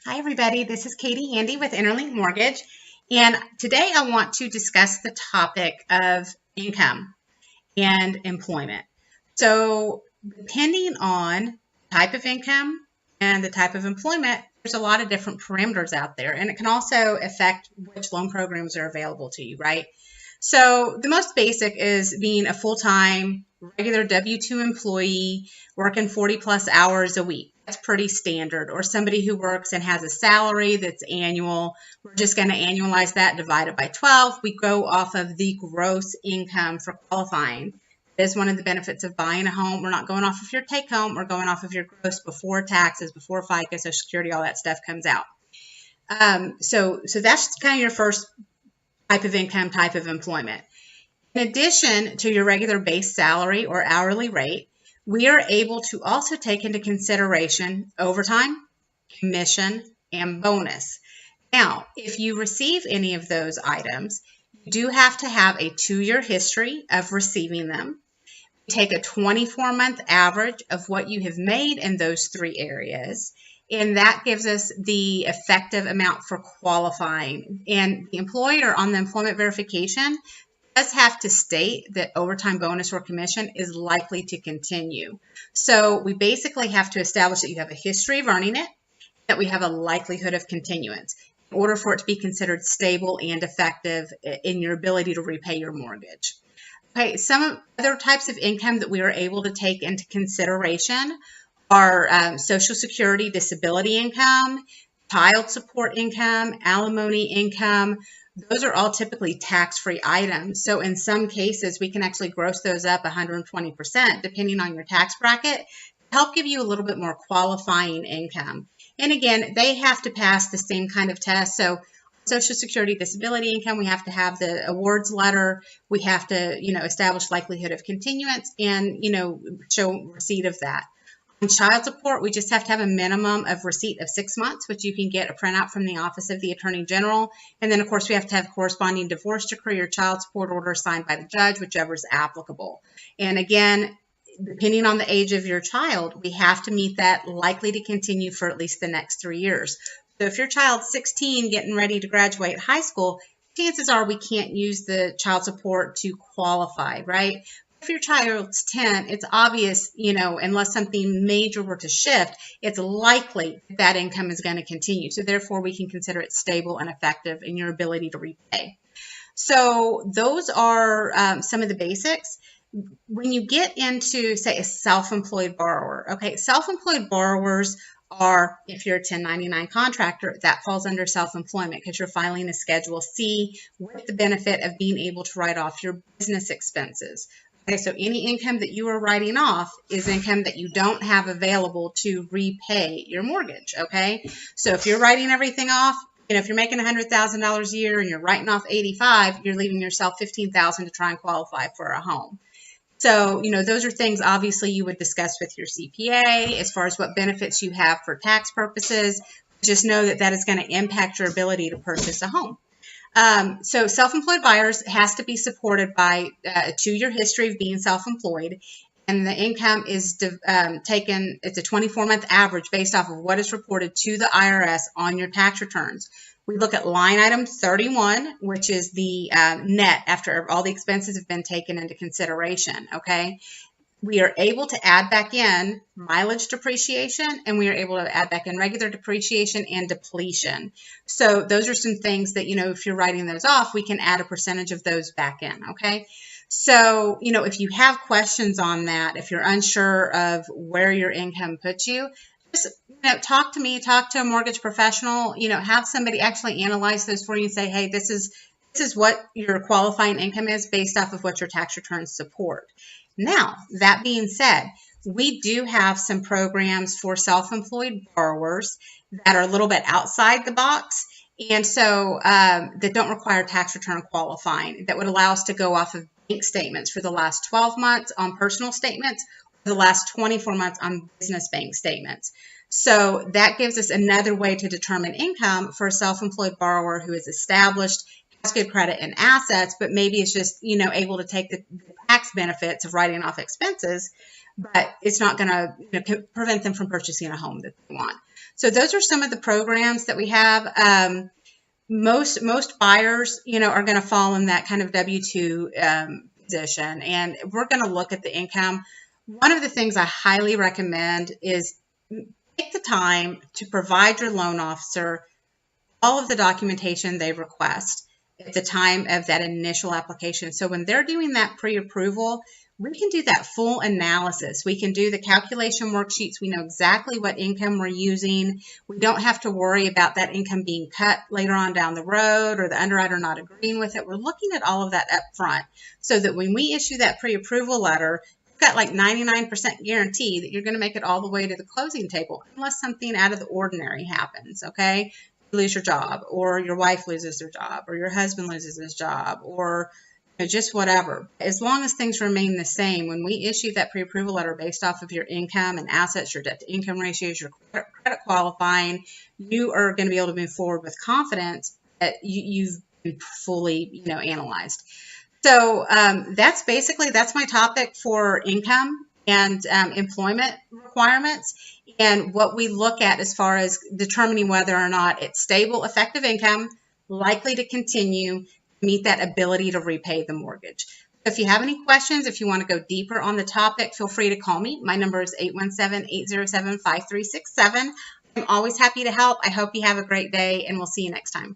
Hi everybody, this is Katie Handy with InterLinc Mortgage, and today I want to discuss the topic of income and employment. So depending on type of income and the type of employment, there's a lot of different parameters out there, and it can also affect which loan programs are available to you, right? So the most basic is being a full-time, regular W-2 employee working 40 plus hours a week. That's pretty standard. Or somebody who works and has a salary that's annual. We're just going to annualize that, divide it by 12. We go off of the gross income for qualifying. That is one of the benefits of buying a home. We're not going off of your take home. We're going off of your gross before taxes, before FICA, Social Security, all that stuff comes out. So that's kind of your first type of income, type of employment. In addition to your regular base salary or hourly rate, we are able to also take into consideration overtime, commission, and bonus. Now, if you receive any of those items, you do have to have a 2-year history of receiving them. Take a 24-month average of what you have made in those 3 areas, and that gives us the effective amount for qualifying. And the employer on the employment verification does have to state that overtime, bonus, or commission is likely to continue. So we basically have to establish that you have a history of earning it, that we have a likelihood of continuance in order for it to be considered stable and effective in your ability to repay your mortgage. Okay, some other types of income that we are able to take into consideration are Social Security disability income, child support income, alimony income. Those are all typically tax-free items. So in some cases, we can actually gross those up 120% depending on your tax bracket to help give you a little bit more qualifying income. And again, they have to pass the same kind of test. So Social Security disability income, we have to have the awards letter. We have to, establish likelihood of continuance and, show receipt of that. On child support, we just have to have a minimum of receipt of 6 months, which you can get a printout from the Office of the Attorney General. And then, of course, we have to have corresponding divorce decree or child support order signed by the judge, whichever is applicable. And again, depending on the age of your child, we have to meet that likely to continue for at least the next 3 years. So if your child's 16 getting ready to graduate high school, chances are we can't use the child support to qualify, right? If your child's 10, it's obvious, unless something major were to shift, it's likely that income is going to continue. So therefore, we can consider it stable and effective in your ability to repay. So those are some of the basics. When you get into, say, a self-employed borrower, okay, self-employed borrowers are, if you're a 1099 contractor, that falls under self-employment because you're filing a Schedule C with the benefit of being able to write off your business expenses. Okay, so any income that you are writing off is income that you don't have available to repay your mortgage, okay? So if you're writing everything off, if you're making $100,000 a year and you're writing off 85, you're leaving yourself $15,000 to try and qualify for a home. So, those are things obviously you would discuss with your CPA as far as what benefits you have for tax purposes. Just know that that is going to impact your ability to purchase a home. So self-employed buyers has to be supported by a 2-year history of being self-employed, and the income is taken, it's a 24-month average based off of what is reported to the IRS on your tax returns. We look at line item 31, which is the net after all the expenses have been taken into consideration, okay? We are able to add back in mileage depreciation, and we are able to add back in regular depreciation and depletion. So those are some things that, if you're writing those off, we can add a percentage of those back in, okay? So, if you have questions on that, if you're unsure of where your income puts you, just talk to me, talk to a mortgage professional, have somebody actually analyze those for you and say, hey, this is what your qualifying income is based off of what your tax returns support. Now, that being said, we do have some programs for self-employed borrowers that are a little bit outside the box, and so that don't require tax return qualifying, that would allow us to go off of bank statements for the last 12 months on personal statements, or the last 24 months on business bank statements. So that gives us another way to determine income for a self-employed borrower who is established, has good credit and assets, but maybe it's just, able to take the tax benefits of writing off expenses, but it's not going to prevent them from purchasing a home that they want. So those are some of the programs that we have. Most buyers, are going to fall in that kind of W-2 position, and we're going to look at the income. One of the things I highly recommend is take the time to provide your loan officer all of the documentation they request at the time of that initial application. So when they're doing that pre-approval, we can do that full analysis. We can do the calculation worksheets. We know exactly what income we're using. We don't have to worry about that income being cut later on down the road or the underwriter not agreeing with it. We're looking at all of that up front so that when we issue that pre-approval letter, you've got like 99% guarantee that you're going to make it all the way to the closing table unless something out of the ordinary happens, okay? You lose your job, or your wife loses their job, or your husband loses his job, or just whatever. As long as things remain the same, when we issue that pre-approval letter based off of your income and assets, your debt-to-income ratios, your credit qualifying, you are going to be able to move forward with confidence that you've been fully, analyzed. So that's my topic for income and employment requirements, and what we look at as far as determining whether or not it's stable, effective income, likely to continue, meet that ability to repay the mortgage. If you have any questions, if you want to go deeper on the topic, feel free to call me. My number is 817-807-5367. I'm always happy to help. I hope you have a great day, and we'll see you next time.